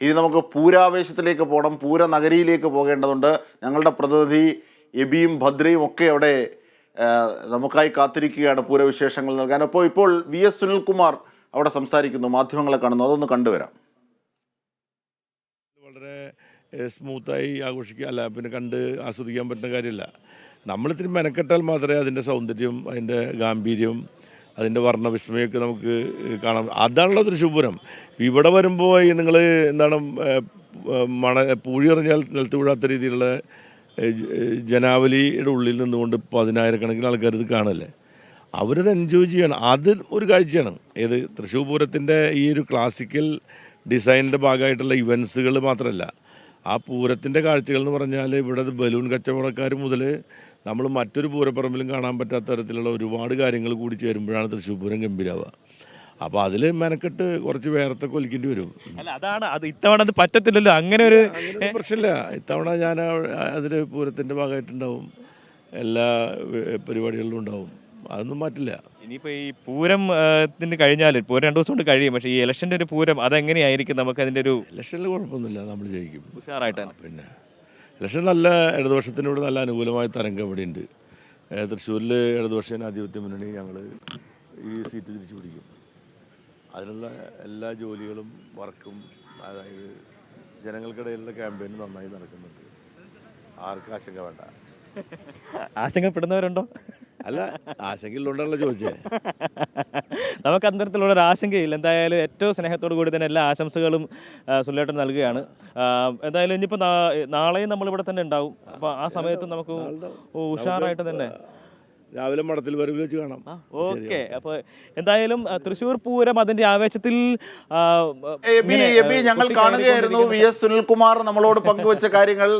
ഇനി നമുക്ക് പൂരാവേശത്തിലേക്ക് പോകണം, പൂരനഗരിയിലേക്ക് പോകേണ്ടതുണ്ട്. ഞങ്ങളുടെ പ്രതിനിധി എബിയും ഭദ്രയും ഒക്കെ അവിടെ നമുക്കായി കാത്തിരിക്കുകയാണ് പൂരവിശേഷങ്ങൾ നൽകാൻ. അപ്പോൾ ഇപ്പോൾ VS സുനിൽകുമാർ അവിടെ സംസാരിക്കുന്നു, മാധ്യമങ്ങളെ കാണുന്നു, അതൊന്ന് കണ്ടുവരാം. വളരെ സ്മൂത്തായി ആഘോഷിക്കുക അല്ല പിന്നെ കണ്ട് ആസ്വദിക്കാൻ പറ്റുന്ന കാര്യമല്ല. നമ്മളിത്തിരി മെനക്കെട്ടാൽ മാത്രമേ അതിൻ്റെ സൗന്ദര്യം, അതിൻ്റെ ഗാംഭീര്യം, അതിൻ്റെ വർണ്ണവിസ്മയമൊക്കെ നമുക്ക് കാണാം. അതാണല്ലോ തൃശ്ശൂർ പൂരം. ഇവിടെ വരുമ്പോൾ നിങ്ങൾ എന്താണ് പൂഴി എറിഞ്ഞാൽ നിലത്ത് വീഴാത്ത രീതിയിലുള്ള ജനാവലിയുടെ ഉള്ളിൽ നിന്നുകൊണ്ട് 10,000കണക്കിന് ആൾക്കാർ ഇത് കാണല്ലേ, അവരത് എൻജോയ് ചെയ്യണം. അത് ഒരു കാഴ്ചയാണ്. ഏത് തൃശ്ശൂർ പൂരത്തിൻ്റെ ഈ ഒരു ക്ലാസിക്കൽ ഡിസൈനിൻ്റെ ഭാഗമായിട്ടുള്ള ഇവൻസുകൾ മാത്രമല്ല, ആ പൂരത്തിൻ്റെ കാഴ്ചകൾ എന്ന് പറഞ്ഞാൽ ഇവിടെ ബലൂൺ കച്ചവടക്കാർ മുതൽ നമ്മൾ മറ്റൊരു പൂരപ്പറമ്പിലും കാണാൻ പറ്റാത്ത തരത്തിലുള്ള ഒരുപാട് കാര്യങ്ങൾ കൂടി ചേരുമ്പോഴാണ് തൃശ്ശൂർ പൂരം ഗംഭീരാവുക. അപ്പോൾ അതിൽ മെനക്കെട്ട് കുറച്ച് വേറത്തെ കൊലിക്കേണ്ടി വരും. അല്ല അതാണ് അത്, ഇത്തവണ അത് പറ്റത്തില്ലല്ലോ. അങ്ങനെ ഒരു പ്രശ്നമില്ല. ഇത്തവണ ഞാൻ അതിൽ പൂരത്തിൻ്റെ ഭാഗമായിട്ടുണ്ടാവും, എല്ലാ പരിപാടികളിലും ഉണ്ടാവും, അതൊന്നും മാറ്റില്ല. ഇനിയിപ്പോൾ ഈ പൂരത്തിന് കഴിഞ്ഞാൽ പൂരം 2 ദിവസം കൊണ്ട് കഴിയും, പക്ഷേ ഈ ഇലക്ഷൻ്റെ ഒരു പൂരം അതെങ്ങനെയായിരിക്കും? നമുക്ക് അതിൻ്റെ ഒരു ഇലക്ഷനിൽ കുഴപ്പമൊന്നുമില്ല, നമ്മൾ ജയിക്കും ഉഷാറായിട്ട്. പിന്നെ ഇലക്ഷൻ നല്ല ഇടതുപക്ഷത്തിനോട് നല്ല അനുകൂലമായ തരംഗം ഇവിടെയുണ്ട്. തൃശ്ശൂരിൽ ഇടതുപക്ഷ ജനാധിപത്യ മുന്നണി ഞങ്ങൾ ഈ സീറ്റ് തിരിച്ചു പിടിക്കും. അതിനുള്ള എല്ലാ ജോലികളും വർക്കും, അതായത് ജനങ്ങൾക്കിടയിലുള്ള ക്യാമ്പയിൻ നന്നായി നടക്കുന്നുണ്ട്. ആർക്കും ആശങ്ക വേണ്ട. ആശങ്കപ്പെടുന്നവരുണ്ടോ? അല്ല, ആശങ്കയിലുണ്ടല്ലോ ചോദിച്ചത്. നമുക്ക് അത്തരത്തിലുള്ളൊരു ആശങ്കയില്ല. എന്തായാലും ഏറ്റവും സ്നേഹത്തോടു കൂടി തന്നെ എല്ലാ ആശംസകളും സുല്ലേട്ടൻ നൽകുകയാണ്. എന്തായാലും ഇനിയിപ്പോൾ നാളെയും നമ്മളിവിടെ തന്നെ ഉണ്ടാവും. അപ്പോൾ ആ സമയത്ത് നമുക്ക് ഉഷാറായിട്ട് തന്നെ രാവിലെ മഠത്തിൽ വരവിൽ വെച്ച് കാണാം. ഓക്കെ. അപ്പോൾ എന്തായാലും തൃശ്ശൂർ പൂരം അതിൻ്റെ ആവേശത്തിൽ ഞങ്ങൾ കാണുകയായിരുന്നു. VS സുനിൽകുമാർ നമ്മളോട് പങ്കുവച്ച കാര്യങ്ങൾ.